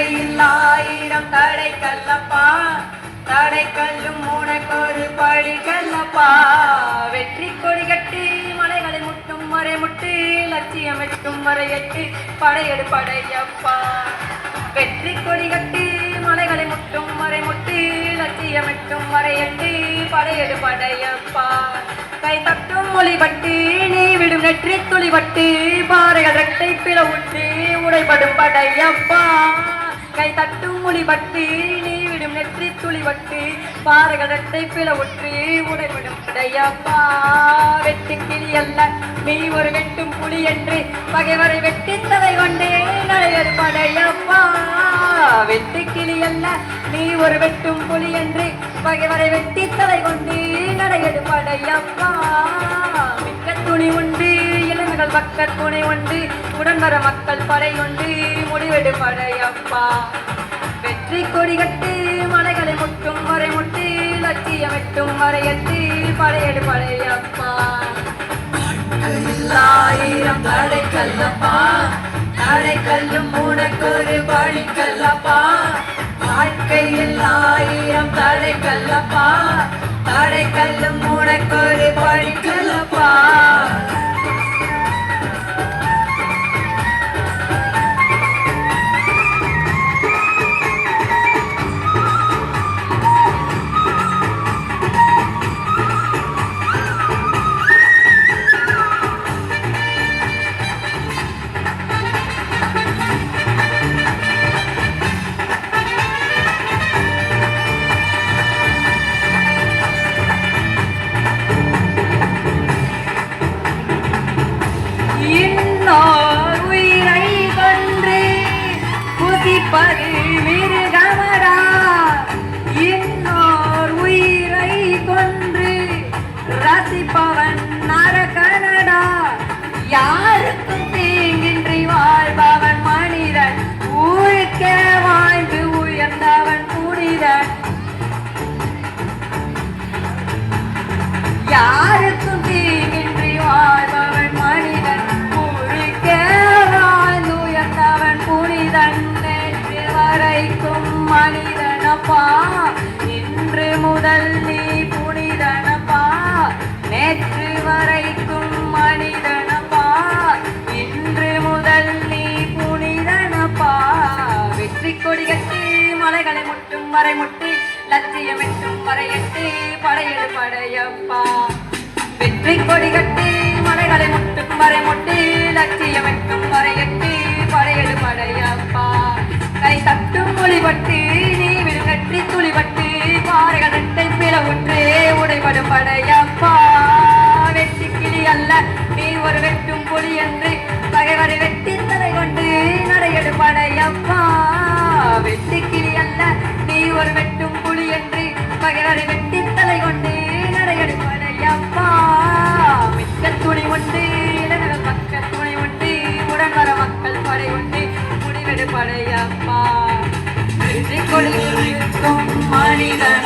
வாழ்க்கையில் ஆயிரம் தடை கல்லப்பா, தடை கல்லும் உனக்கொரு பழி கல்லப்பா. வெற்றி கொடி கட்டி மலைகளை முட்டும் வரை முட்டு, லட்சியம் எட்டும் வரை எட்டு, படையெடு படையப்பா. வெற்றி கொடி கட்டி மலைகளை முட்டும் வரை முட்டு, லட்சியம் எட்டும் வரை எட்டு, படையெடு படையப்பா. கை தட்டும் மொழிபட்டு நீ விடும் நெற்றி துளிபட்டு, பாறைகள் ரெட்டை பிளவுட்டு உடைபடும் படையப்பா. கை தட்டும் மொழிபட்டு நீ விடும் நெற்றி துளிபட்டு, பாறைகள் ரெட்டை பிளவுட்டு உடைபடும் படையப்பா. வெட்டு கிளி அல்ல நீ ஒரு வெட்டும் புலி என்று, பகைவரை வெட்டி தலை கொண்டே நடையடு படையப்பா. வெட்டு கிளி அல்ல நீ ஒரு வெட்டும் புலி என்று, பகைவரை வெட்டி தலை கொண்டு நடையடு படையப்பா. மிக்க துணி உண்டு இளமைகள் பக்க துணை உண்டு, உடன் வர மக்கள் படை உண்டு முடிவெடு படையப்பா. வெற்றி கொடி கட்டு மலைகளை முட்டும் வரை முட்டு, லட்சியம் எட்டும் வரை எட்டு, படையெடு படையப்பா. ஆயிரம் தடை கல்லப்பா, தடை கல்லும் உனக்கொரு பழி கல்லப்பா. வாழ்க்கையில் ஆயிரம் தடை கல்லப்பா, தடை கல்லும் உனக்கொரு பழி கல்லப்பா. இன்னோர் உயிரை கொன்று குதிப்பது மிருகமடா, இன்னோர் உயிரை கொன்று ரசிப்பவன் நரகனடா. யாருக்கும் தீங்கின்றி வாழ்பவன் மனிதன், ஊருக்கே வாழ்ந்து உயர்ந்தவன் புனிதன். யாருக்கும் தீங்கின்றி வாழ்பவன் மனிதன், ஊருக்கே வாழ்ந்து உயர்ந்தவன் புனிதன். நேற்று வரைக்கும் மனிதனப்பா, இன்று முதல் நீ புனிதனப்பா. நேற்று வரைக்கும் மனிதனப்பா, இன்று முதல் நீ புனிதனப்பா. வெற்றி கொடி கட்டி மலைகளை முட்டும் வரை முட்டி, லட்சியம் எட்டும் வரை எட்டு, படையெடு படையப்பா. வெற்றி கொடி கட்டி மலைகளை முட்டும் வரை முட்டி, லட்சியம் எட்டும் வரை எட்டு, படையெடு படையப்பா. கை தட்டும் மொழிபட்டு நீ விடும் நெற்றி துளிபட்டு, பாறைகள் ரெட்டை பிளவுற்று உடைபடும் படையப்பா. வெற்றி கிளி அல்ல நீ ஒரு வெட்டும் புலி என்று, பகைவரை வெட்டி தலை கொண்டு நடையடு படையப்பா. வெற்றி கிளி அல்ல நீ ஒரு வெட்டும் புலி என்று, பகைவரை வெட்டி தலை கொண்டு நடையடு படையப்பா. மிக்க துணி உண்டு இளமைகள் பக்க துணை உண்டு, உடன் வர மக்கள் படை உண்டு முடிவெடு படையப்பா. வெற்றி கொடி மனிதன்